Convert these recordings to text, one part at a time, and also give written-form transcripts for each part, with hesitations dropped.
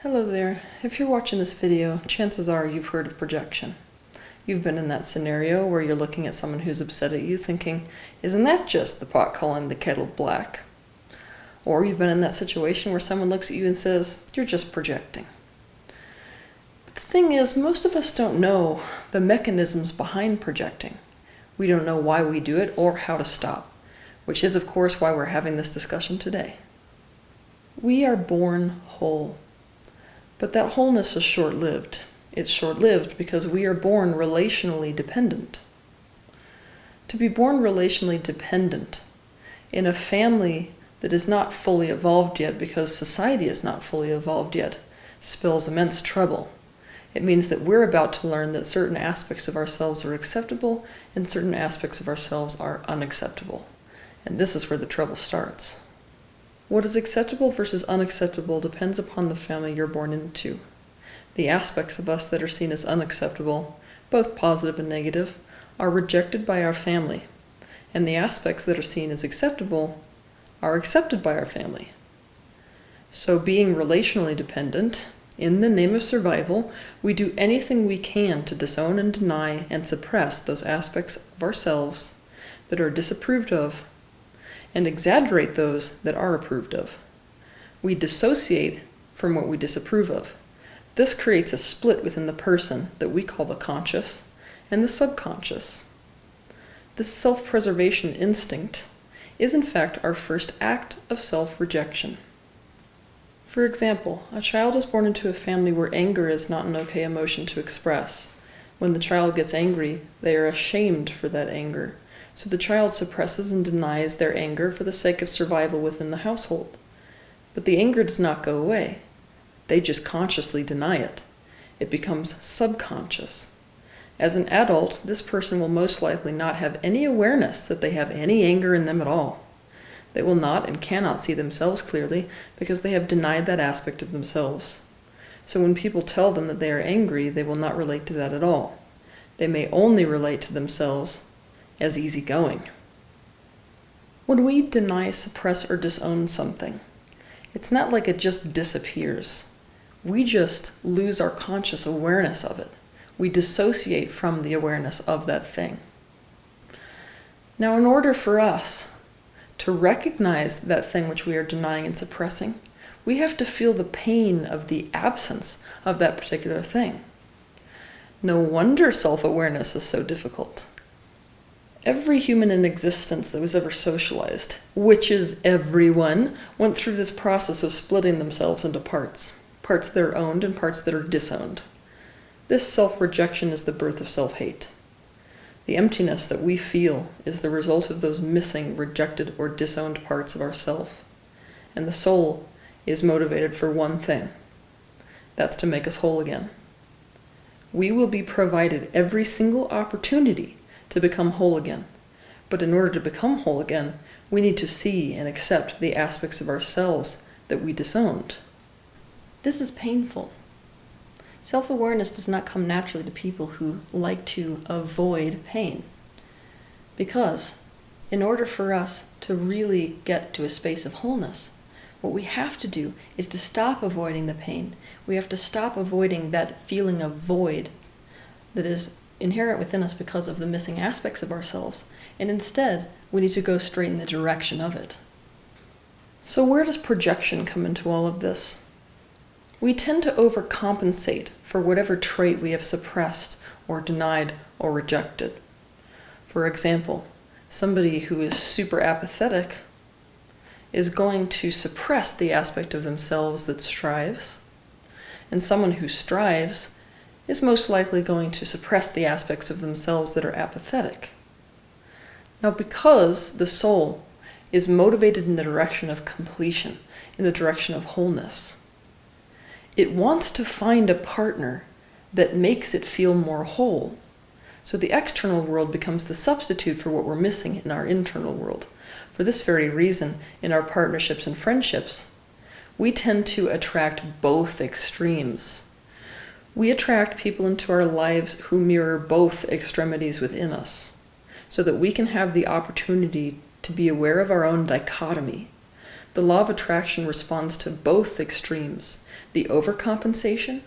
Hello there. If you're watching this video, chances are you've heard of projection. You've been in that scenario where you're looking at someone who's upset at you thinking, isn't that just the pot calling the kettle black? Or you've been in that situation where someone looks at you and says, you're just projecting. But the thing is, most of us don't know the mechanisms behind projecting. We don't know why we do it or how to stop, which is of course why we're having this discussion today. We are born whole. But that wholeness is short-lived. It's short-lived because we are born relationally dependent. To be born relationally dependent in a family that is not fully evolved yet because society is not fully evolved yet spells immense trouble. It means that we're about to learn that certain aspects of ourselves are acceptable and certain aspects of ourselves are unacceptable. And this is where the trouble starts. What is acceptable versus unacceptable depends upon the family you're born into. The aspects of us that are seen as unacceptable, both positive and negative, are rejected by our family, and the aspects that are seen as acceptable are accepted by our family. So being relationally dependent, in the name of survival, we do anything we can to disown and deny and suppress those aspects of ourselves that are disapproved of and exaggerate those that are approved of. We dissociate from what we disapprove of. This creates a split within the person that we call the conscious and the subconscious. This self-preservation instinct is in fact our first act of self-rejection. For example, a child is born into a family where anger is not an okay emotion to express. When the child gets angry, they are ashamed for that anger. So the child suppresses and denies their anger for the sake of survival within the household. But the anger does not go away. They just consciously deny it. It becomes subconscious. As an adult, this person will most likely not have any awareness that they have any anger in them at all. They will not and cannot see themselves clearly because they have denied that aspect of themselves. So when people tell them that they are angry, they will not relate to that at all. They may only relate to themselves as easygoing. When we deny, suppress, or disown something, it's not like it just disappears. We just lose our conscious awareness of it. We dissociate from the awareness of that thing. Now, in order for us to recognize that thing which we are denying and suppressing, we have to feel the pain of the absence of that particular thing. No wonder self-awareness is so difficult. Every human in existence that was ever socialized, which is everyone, went through this process of splitting themselves into parts. Parts that are owned and parts that are disowned. This self-rejection is the birth of self-hate. The emptiness that we feel is the result of those missing, rejected, or disowned parts of ourself. And the soul is motivated for one thing. That's to make us whole again. We will be provided every single opportunity to become whole again. But in order to become whole again, we need to see and accept the aspects of ourselves that we disowned. This is painful. Self-awareness does not come naturally to people who like to avoid pain. Because in order for us to really get to a space of wholeness, what we have to do is to stop avoiding the pain. We have to stop avoiding that feeling of void that is inherent within us because of the missing aspects of ourselves, and instead we need to go straight in the direction of it. So where does projection come into all of this? We tend to overcompensate for whatever trait we have suppressed or denied or rejected. For example, somebody who is super apathetic is going to suppress the aspect of themselves that strives, and someone who strives is most likely going to suppress the aspects of themselves that are apathetic. Now, because the soul is motivated in the direction of completion, in the direction of wholeness, it wants to find a partner that makes it feel more whole. So the external world becomes the substitute for what we're missing in our internal world. For this very reason, in our partnerships and friendships, we tend to attract both extremes. We attract people into our lives who mirror both extremities within us, so that we can have the opportunity to be aware of our own dichotomy, The law of attraction responds to both extremes, the overcompensation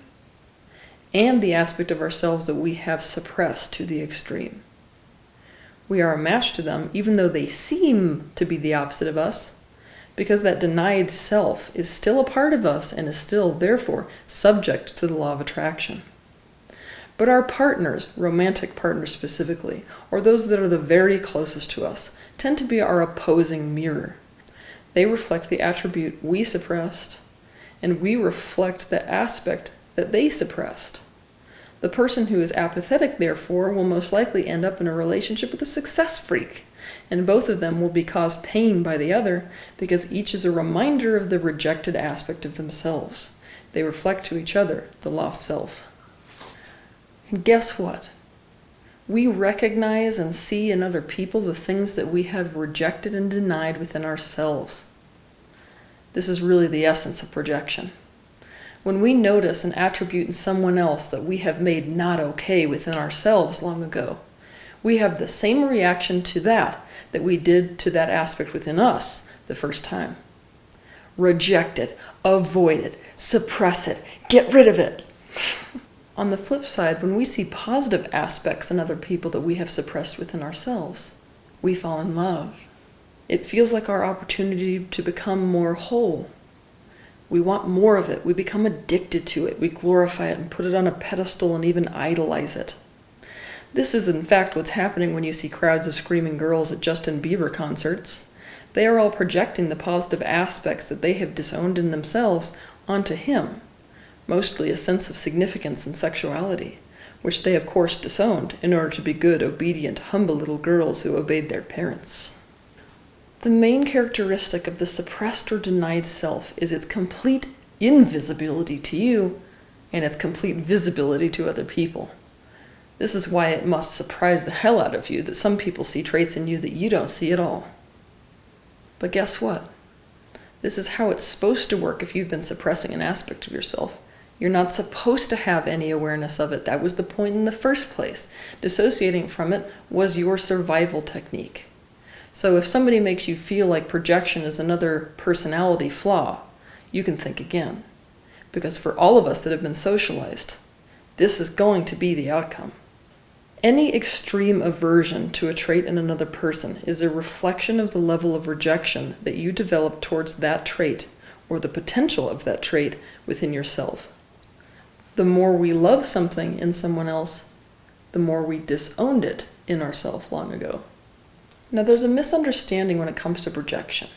and the aspect of ourselves that we have suppressed to the extreme. We are a match to them, even though they seem to be the opposite of us, because that denied self is still a part of us and is still, therefore, subject to the law of attraction. But our partners, romantic partners specifically, or those that are the very closest to us, tend to be our opposing mirror. They reflect the attribute we suppressed, and we reflect the aspect that they suppressed. The person who is apathetic, therefore, will most likely end up in a relationship with a success freak, and both of them will be caused pain by the other because each is a reminder of the rejected aspect of themselves. They reflect to each other the lost self. And guess what? We recognize and see in other people the things that we have rejected and denied within ourselves. This is really the essence of projection. When we notice an attribute in someone else that we have made not okay within ourselves long ago, we have the same reaction to that we did to that aspect within us the first time. Reject it, avoid it, suppress it, get rid of it. On the flip side, when we see positive aspects in other people that we have suppressed within ourselves, we fall in love. It feels like our opportunity to become more whole. We want more of it. We become addicted to it. We glorify it and put it on a pedestal and even idolize it. This is in fact what's happening when you see crowds of screaming girls at Justin Bieber concerts. They are all projecting the positive aspects that they have disowned in themselves onto him, mostly a sense of significance and sexuality, which they of course disowned in order to be good, obedient, humble little girls who obeyed their parents. The main characteristic of the suppressed or denied self is its complete invisibility to you and its complete visibility to other people. This is why it must surprise the hell out of you that some people see traits in you that you don't see at all. But guess what? This is how it's supposed to work if you've been suppressing an aspect of yourself. You're not supposed to have any awareness of it. That was the point in the first place. Dissociating from it was your survival technique. So if somebody makes you feel like projection is another personality flaw, you can think again. Because for all of us that have been socialized, this is going to be the outcome. Any extreme aversion to a trait in another person is a reflection of the level of rejection that you develop towards that trait, or the potential of that trait within yourself. The more we love something in someone else, the more we disowned it in ourselves long ago. Now there's a misunderstanding when it comes to projection.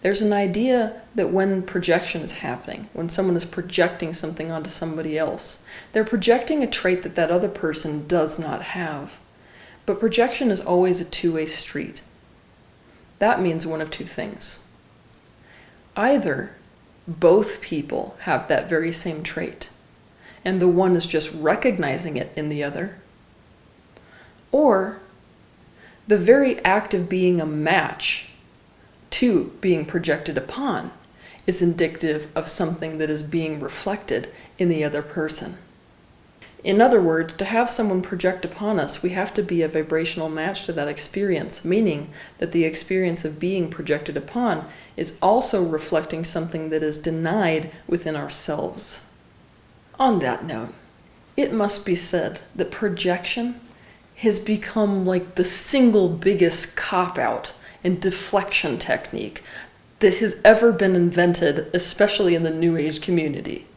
There's an idea that when projection is happening, when someone is projecting something onto somebody else, they're projecting a trait that that other person does not have. But projection is always a two-way street. That means one of two things. Either both people have that very same trait, and the one is just recognizing it in the other, or the very act of being a match to being projected upon is indicative of something that is being reflected in the other person. In other words, to have someone project upon us, we have to be a vibrational match to that experience, meaning that the experience of being projected upon is also reflecting something that is denied within ourselves. On that note, it must be said that projection has become like the single biggest cop-out and deflection technique that has ever been invented, especially in the New Age community.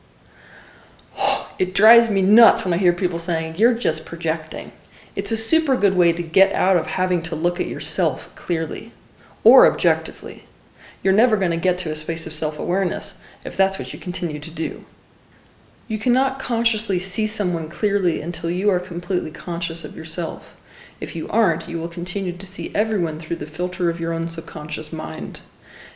It drives me nuts when I hear people saying, "You're just projecting." It's a super good way to get out of having to look at yourself clearly or objectively. You're never going to get to a space of self-awareness if that's what you continue to do. You cannot consciously see someone clearly until you are completely conscious of yourself. If you aren't, you will continue to see everyone through the filter of your own subconscious mind.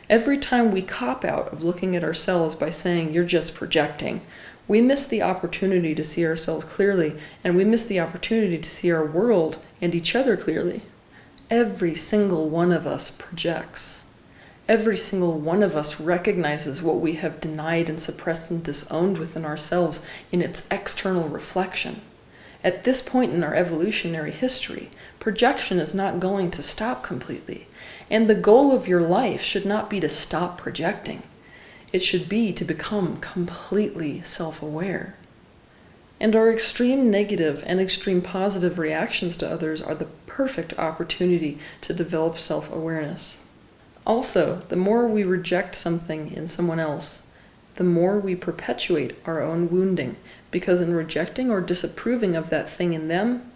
Every time we cop out of looking at ourselves by saying, "You're just projecting," we miss the opportunity to see ourselves clearly, and we miss the opportunity to see our world and each other clearly. Every single one of us projects. Every single one of us recognizes what we have denied and suppressed and disowned within ourselves in its external reflection. At this point in our evolutionary history, projection is not going to stop completely, and the goal of your life should not be to stop projecting. It should be to become completely self-aware. And our extreme negative and extreme positive reactions to others are the perfect opportunity to develop self-awareness. Also, the more we reject something in someone else, the more we perpetuate our own wounding, because in rejecting or disapproving of that thing in them,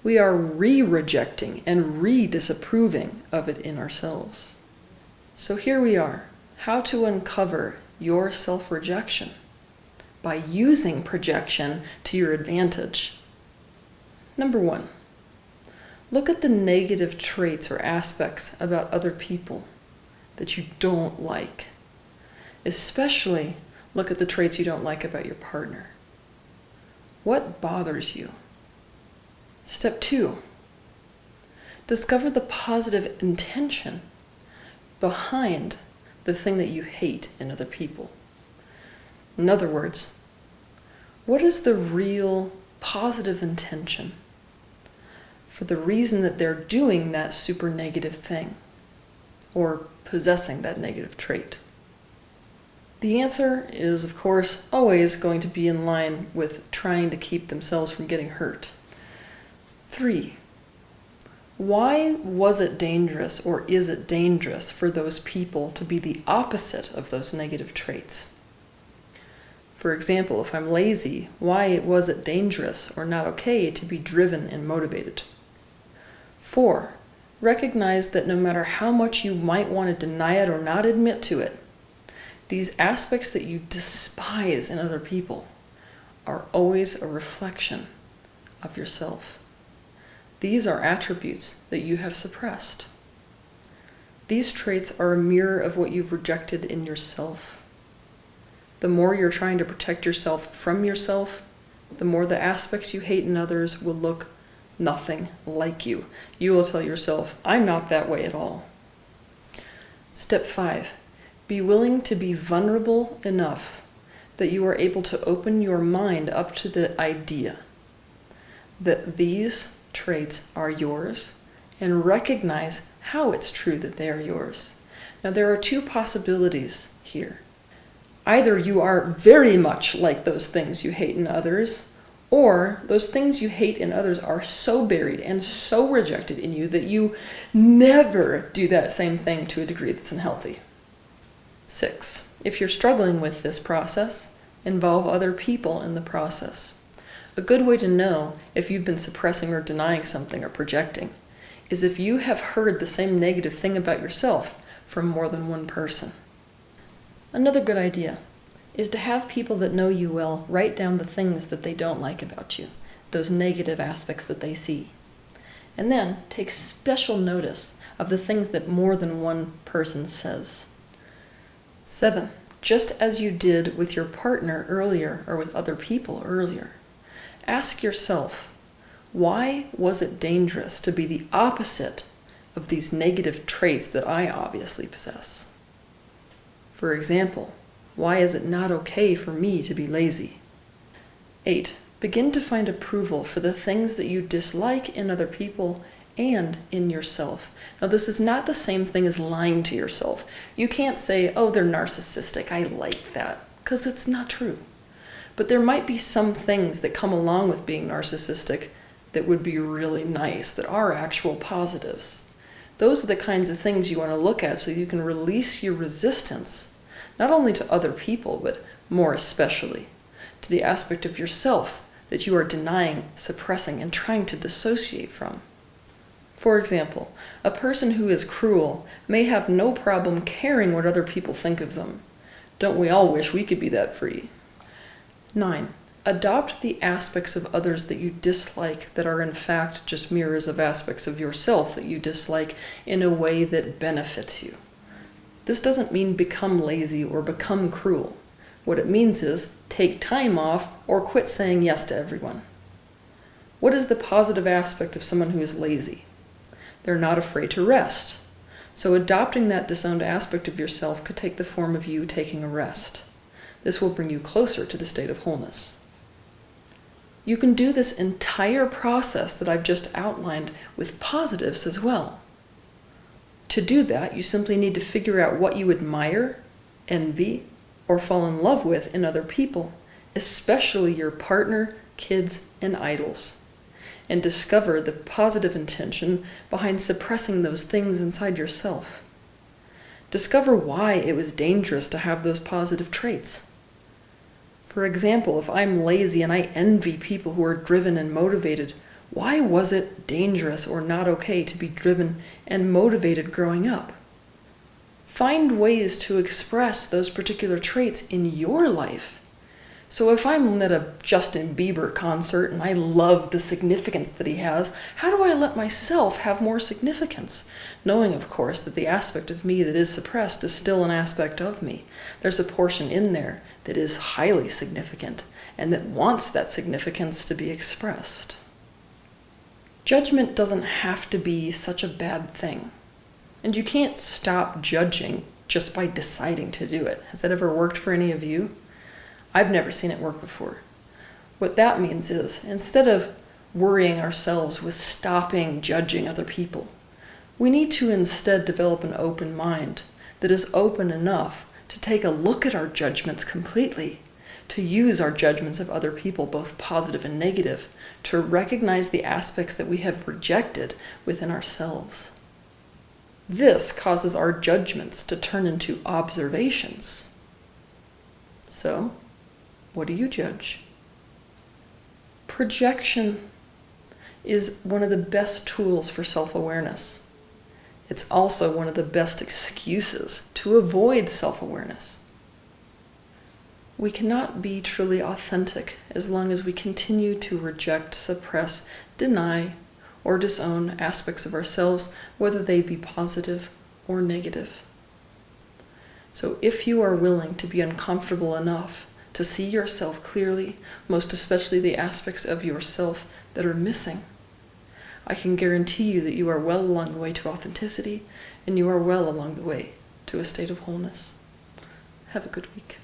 we are re-rejecting and re-disapproving of it in ourselves. So here we are, how to uncover your self-rejection by using projection to your advantage. Number 1, look at the negative traits or aspects about other people that you don't like. Especially look at the traits you don't like about your partner. What bothers you? Step 2, discover the positive intention behind the thing that you hate in other people. In other words, what is the real positive intention for the reason that they're doing that super negative thing or possessing that negative trait? The answer is, of course, always going to be in line with trying to keep themselves from getting hurt. 3, why was it dangerous or is it dangerous for those people to be the opposite of those negative traits? For example, if I'm lazy, why was it dangerous or not okay to be driven and motivated? 4, recognize that no matter how much you might want to deny it or not admit to it, these aspects that you despise in other people are always a reflection of yourself. These are attributes that you have suppressed. These traits are a mirror of what you've rejected in yourself. The more you're trying to protect yourself from yourself, the more the aspects you hate in others will look nothing like you. You will tell yourself, I'm not that way at all. Step 5, be willing to be vulnerable enough that you are able to open your mind up to the idea that these traits are yours and recognize how it's true that they are yours. Now there are 2 possibilities here. Either you are very much like those things you hate in others, or those things you hate in others are so buried and so rejected in you that you never do that same thing to a degree that's unhealthy. 6, if you're struggling with this process, involve other people in the process. A good way to know if you've been suppressing or denying something or projecting is if you have heard the same negative thing about yourself from more than one person. Another good idea is to have people that know you well write down the things that they don't like about you, those negative aspects that they see. And then take special notice of the things that more than one person says. 7, just as you did with your partner earlier or with other people earlier, ask yourself, why was it dangerous to be the opposite of these negative traits that I obviously possess? For example, why is it not okay for me to be lazy? 8, begin to find approval for the things that you dislike in other people and in yourself. Now, this is not the same thing as lying to yourself. You can't say, oh, they're narcissistic, I like that, because it's not true. But there might be some things that come along with being narcissistic that would be really nice, that are actual positives. Those are the kinds of things you want to look at so you can release your resistance, not only to other people, but more especially to the aspect of yourself that you are denying, suppressing, and trying to dissociate from. For example, a person who is cruel may have no problem caring what other people think of them. Don't we all wish we could be that free? 9. Adopt the aspects of others that you dislike that are in fact just mirrors of aspects of yourself that you dislike in a way that benefits you. This doesn't mean become lazy or become cruel. What it means is take time off or quit saying yes to everyone. What is the positive aspect of someone who is lazy? They're not afraid to rest. So adopting that disowned aspect of yourself could take the form of you taking a rest. This will bring you closer to the state of wholeness. You can do this entire process that I've just outlined with positives as well. To do that, you simply need to figure out what you admire, envy, or fall in love with in other people, especially your partner, kids, and idols, and discover the positive intention behind suppressing those things inside yourself. Discover why it was dangerous to have those positive traits. For example, if I'm lazy and I envy people who are driven and motivated, why was it dangerous or not okay to be driven and motivated growing up? Find ways to express those particular traits in your life. So if I'm at a Justin Bieber concert and I love the significance that he has, how do I let myself have more significance? Knowing, of course, that the aspect of me that is suppressed is still an aspect of me. There's a portion in there that is highly significant and that wants that significance to be expressed. Judgment doesn't have to be such a bad thing. And you can't stop judging just by deciding to do it. Has that ever worked for any of you? I've never seen it work before. What that means is, instead of worrying ourselves with stopping judging other people, we need to instead develop an open mind that is open enough to take a look at our judgments completely, to use our judgments of other people, both positive and negative, to recognize the aspects that we have rejected within ourselves. This causes our judgments to turn into observations. So, what do you judge? Projection is one of the best tools for self-awareness. It's also one of the best excuses to avoid self-awareness. We cannot be truly authentic as long as we continue to reject, suppress, deny, or disown aspects of ourselves, whether they be positive or negative. So if you are willing to be uncomfortable enough to see yourself clearly, most especially the aspects of yourself that are missing, I can guarantee you that you are well along the way to authenticity, and you are well along the way to a state of wholeness. Have a good week.